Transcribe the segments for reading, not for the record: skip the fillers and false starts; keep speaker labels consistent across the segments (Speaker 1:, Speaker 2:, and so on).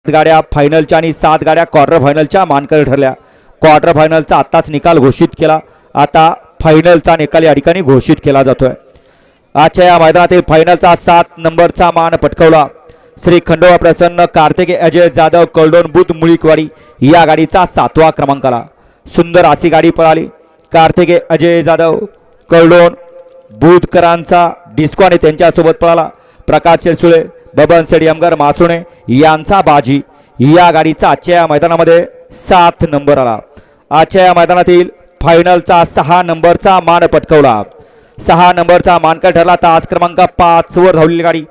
Speaker 1: गाड्या फायनलच्या आणि 7 गाड्या क्वार्टर फायनलच्या मानकरी ठरल्या। क्वार्टर फायनलचा आताच निकाल घोषित केला, आता फायनलचा निकाल या ठिकाणी घोषित केला जातोय। आजच्या या मैदानातील फायनलचा 7 नंबरचा मान पटकावला श्री खंडोबा प्रसन्न कार्तिकेय अजय जाधव कळडोन बुध मुळीकवाडी या गाडीचा 7वा क्रमांक आला। सुंदर अशी गाडी पळाली। कार्तिकेय अजय जाधव कळडोन बुधकरांचा डिस्को आणि त्यांच्यासोबत पळाला प्रकाश शेडसुळे बबन सेडियमगर मासुणे यांचा बाजी या गाडीचा आजच्या या मैदानामध्ये 7 नंबर आला। आजच्या या मैदानातील फायनलचा 6 नंबरचा मान पटकावला। 6 नंबरचा मानकर ठरला तास क्रमांक 5 वर धावलेली गाडी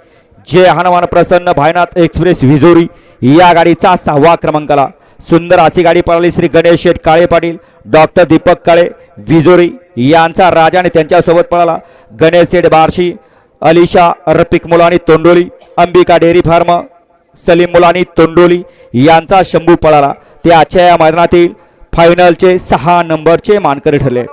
Speaker 1: जय हनुमान प्रसन्न भायनाथ एक्सप्रेस विजोरी या गाडीचा 6वा क्रमांक आला। सुंदर अशी गाडी पळाली श्री गणेश शेठ काळे पाटील डॉक्टर दीपक काळे विजोरी यांचा राजा आणि त्यांच्यासोबत पळाला गणेश शेठ बार्शी अलिशा रफिक मुलानी तोंडोली अंबिका डेअरी फार्म सलीम मुलानी तोंडोली यांचा शंभू पळाला। ते आजच्या या मैदानातील फायनलचे 6 नंबरचे मानकरी ठरले।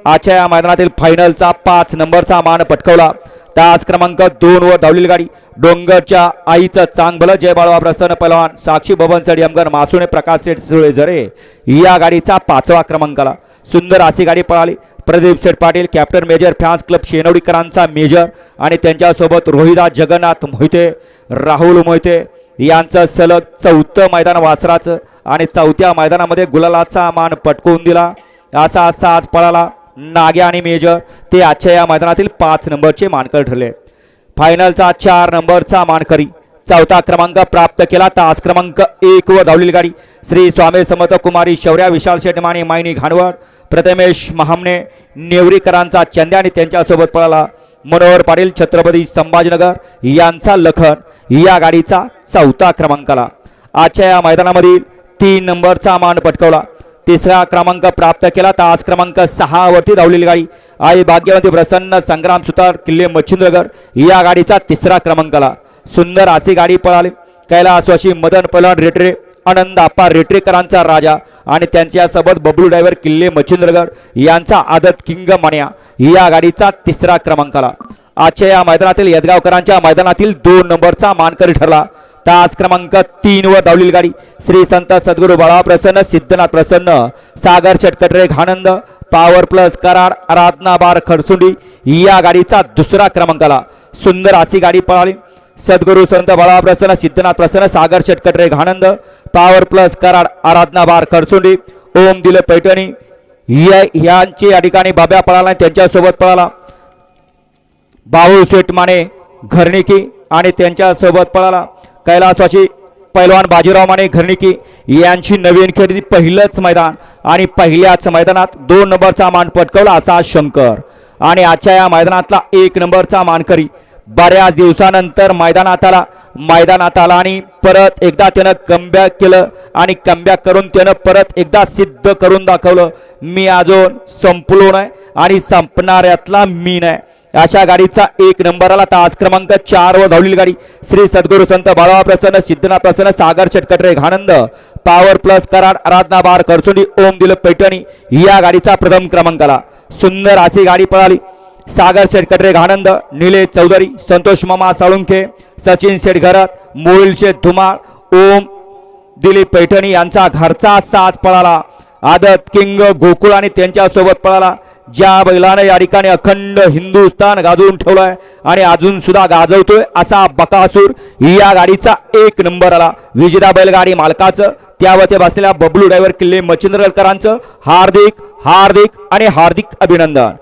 Speaker 1: आजच्या या मैदानातील फायनलचा 5 नंबरचा मान पटकावला तास क्रमांक 2 वर धावलेली गाडी डोंगरच्या आईचं चांग भलं जय बाळवा प्रसन्न पहलवान साक्षी बबन सेडियमगर मासुणे प्रकाश शेठ सुळे झरे या गाडीचा 5वा क्रमांक आला। सुंदर अशी गाडी पळाली Pradeep Sheth Patil captain major fans club शेनवडीकरांचा मेजर आणि त्यांच्यासोबत रोहिदास जगन्नाथ मोहिते राहुल मोहिते यांचं सलग 4थं मैदान वासराचं आणि 4थ्या मैदानामध्ये गुलालाचा मान पटकवून दिला असा साज पळाला नाग्या आणि मेजर ते आजच्या या मैदानातील 5 नंबरचे मानकरी ठरले। फायनलचा 4 नंबरचा मानकरी 4था क्रमांक प्राप्त केला तास क्रमांक 1 वर धावलेली गाडी श्री स्वामी समर्थ कुमारी शौर्या विशाल शेटमाणी मायनी घाणवड प्रथमेश महामने नेवरीकरांचा चंद्या आणि त्यांच्यासोबत पळाला मनोहर पाटील छत्रपती संभाजीनगर यांचा लखन या गाडीचा 4था क्रमांक आला। आजच्या या मैदानामधील 3 नंबरचा मान पटकावला 3रा क्रमांक प्राप्त केला तास क्रमांक 6 वरती धावलेली गाडी आई भाग्यवंती प्रसन्न संग्राम सुतार किल्ले मच्छिंद्रगड या गाडीचा 3रा क्रमांक आला। सुंदर अशी गाडी पळाली कैलासवासी मदन पहलवान रेटरे आनंद आप्पा रेटरेकरांचा राजा आणि त्यांच्यासोबत बबलू ड्रायव्हर किल्ले मच्छिंद्रगड यांचा आदत किंग मान्या या गाडीचा 3रा क्रमांक आला। आजच्या या मैदानातील यदगावकरांच्या मैदानातील 2 नंबरचा मानकरी ठरला तास क्रमांक 3 वर धावलेली गाडी श्री संत सद्गुरू बाळा प्रसन्न सिद्धनाथ प्रसन्न सागर चटकटरे घानंद पॉवर प्लस कराड आराधना बार खडसुंडी या गाडीचा 2रा क्रमांक आला। सुंदर अशी गाडी पळाली सद्गुरू संत बाळा प्रसन्न सिद्धनाथ प्रसन्न सागर चटकटरे घानंद पॉवर प्लस कराड आराधना बार खडसुंडी ओम दिल पैठणी यांची या ठिकाणी बाब्या पळाला त्यांच्यासोबत पळाला भाऊ शेठ माने घरणिकी आणि त्यांच्यासोबत पळाला कैलासवासी पैलवान बाजीराव माने घरणिकी यांची नवीन खरेदी पहिलंच मैदान आणि पहिल्याच मैदानात 2 नंबरचा मान पटकावला असा शंकर आणि आजच्या या मैदानातला 1 नंबरचा मानकरी बऱ्याच दिवसानंतर मैदानात आला आणि परत एकदा त्यानं कमबॅक केलं आणि कमबॅक करून त्यानं परत एकदा सिद्ध करून दाखवलं मी अजून संपलो नाही आणि संपणाऱ्यातला मी नाही अशा गाडीचा 1 नंबर आला तास क्रमांक 4 वर धावलेली गाडी श्री सद्गुरू संत बाळा प्रसन्न सिद्धनाथ प्रसन्न सागर चटकटरे घानंद पॉवर प्लस कराड आराधना बार खडसुंडी ओम दिल पैठणी या गाडीचा प्रथम क्रमांक आला। सुंदर अशी गाडी पळाली सागर शेठकटरे घानंद निलेश चौधरी संतोष मामा साळुंखे सचिन शेठ घरात मोहिल शेठ धुमाळ ओम दिलीप पैठणी यांचा घरचा साज पळाला आदत किंग गोकुळ आणि त्यांच्यासोबत पळाला ज्या बैलाने या ठिकाणी अखंड हिंदुस्थान गाजवून ठेवलाय आणि अजून सुद्धा गाजवतोय असा बकासूर या गाडीचा 1 नंबर आला। विजेता बैलगाडी मालकाचं त्यावरती बसलेल्या बबलू ड्रायव्हर किल्ले मच्छिंद्रगडकरांचं हार्दिक हार्दिक आणि हार्दिक अभिनंदन।